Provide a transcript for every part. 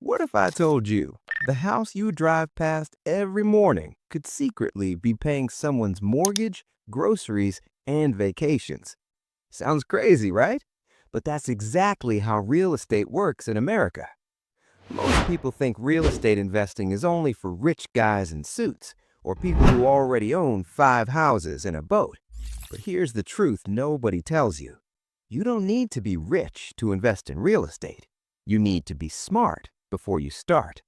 What if I told you the house you drive past every morning could secretly be paying someone's mortgage, groceries, and vacations? Sounds crazy, right? But that's exactly how real estate works in America. Most people think real estate investing is only for rich guys in suits or people who already own 5 houses and a boat. But here's the truth nobody tells you. You don't need to be rich to invest in real estate. You need to be smart before you start.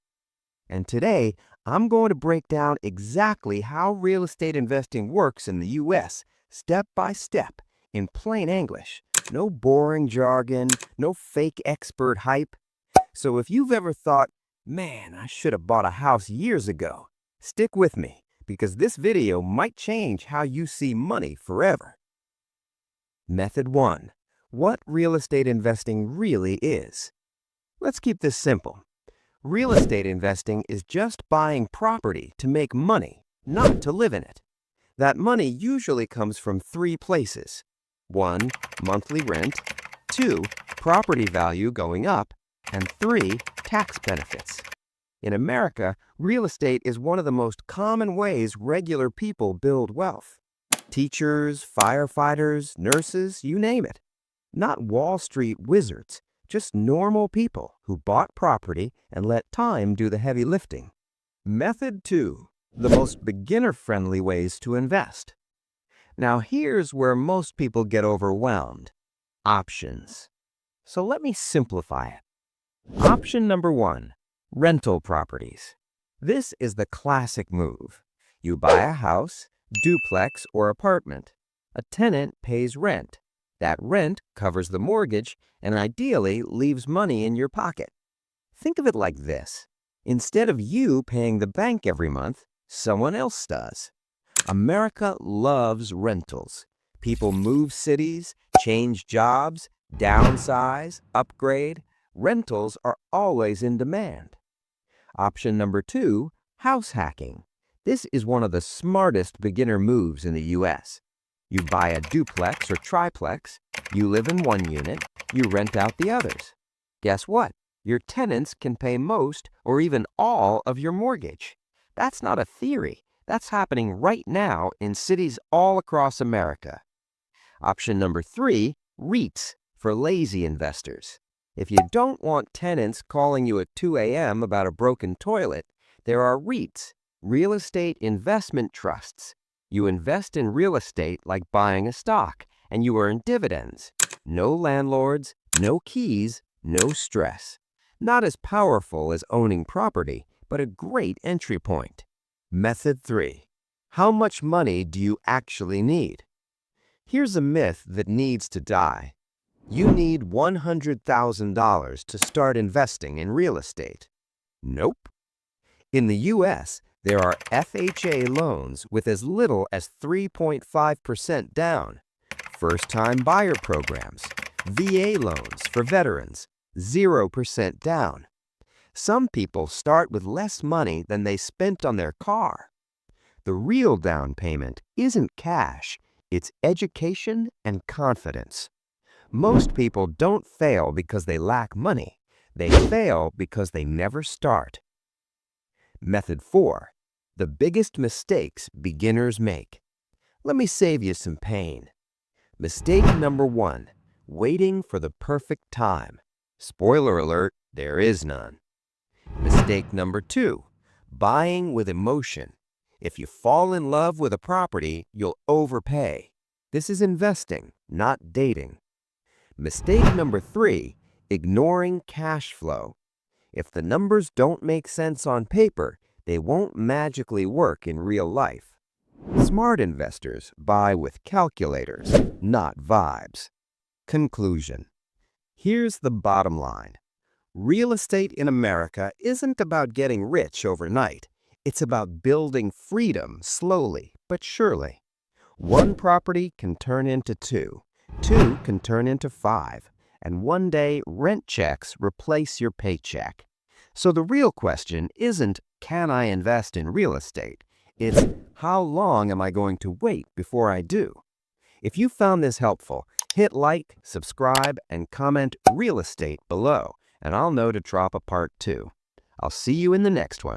And today, I'm going to break down exactly how real estate investing works in the US, step by step, in plain English. No boring jargon, no fake expert hype. So if you've ever thought, man, I should have bought a house years ago, stick with me because this video might change how you see money forever. Method 1. What real estate investing really is. Let's keep this simple. Real estate investing is just buying property to make money, not to live in it. That money usually comes from 3 places. 1. Monthly rent. 2. Property value going up. And 3. Tax benefits. In America, real estate is one of the most common ways regular people build wealth. Teachers, firefighters, nurses, you name it. Not Wall Street wizards, just normal people who bought property and let time do the heavy lifting. Method 2. The most beginner-friendly ways to invest. Now here's where most people get overwhelmed. Options. So let me simplify it. Option number 1. Rental properties. This is the classic move. You buy a house, duplex, or apartment. A tenant pays rent. That rent covers the mortgage and ideally leaves money in your pocket. Think of it like this. Instead of you paying the bank every month, someone else does. America loves rentals. People move cities, change jobs, downsize, upgrade. Rentals are always in demand. Option number 2, house hacking. This is one of the smartest beginner moves in the US. You buy a duplex or triplex, you live in one unit, you rent out the others. Guess what? Your tenants can pay most or even all of your mortgage. That's not a theory. That's happening right now in cities all across America. Option number 3, REITs, for lazy investors. If you don't want tenants calling you at 2 a.m. about a broken toilet, there are REITs, real estate investment trusts. You invest in real estate like buying a stock, and you earn dividends. No landlords, no keys, no stress. Not as powerful as owning property, but a great entry point. Method 3. How much money do you actually need? Here's a myth that needs to die. You need $100,000 to start investing in real estate. Nope. In the U.S., there are FHA loans with as little as 3.5% down, first-time buyer programs, VA loans for veterans, 0% down. Some people start with less money than they spent on their car. The real down payment isn't cash, it's education and confidence. Most people don't fail because they lack money. They fail because they never start. Method 4. The biggest mistakes beginners make. Let me save you some pain. Mistake number 1. Waiting for the perfect time. Spoiler alert, there is none. Mistake number 2. Buying with emotion. If you fall in love with a property, you'll overpay. This is investing, not dating. Mistake number 3. Ignoring cash flow. If the numbers don't make sense on paper, they won't magically work in real life. Smart investors buy with calculators, not vibes. Conclusion. Here's the bottom line. Real estate in America isn't about getting rich overnight. It's about building freedom slowly but surely. One property can turn into 2. 2 can turn into 5. And one day, rent checks replace your paycheck. So the real question isn't, can I invest in real estate? It's, how long am I going to wait before I do? If you found this helpful, hit like, subscribe, and comment real estate below, and I'll know to drop a part 2. I'll see you in the next one.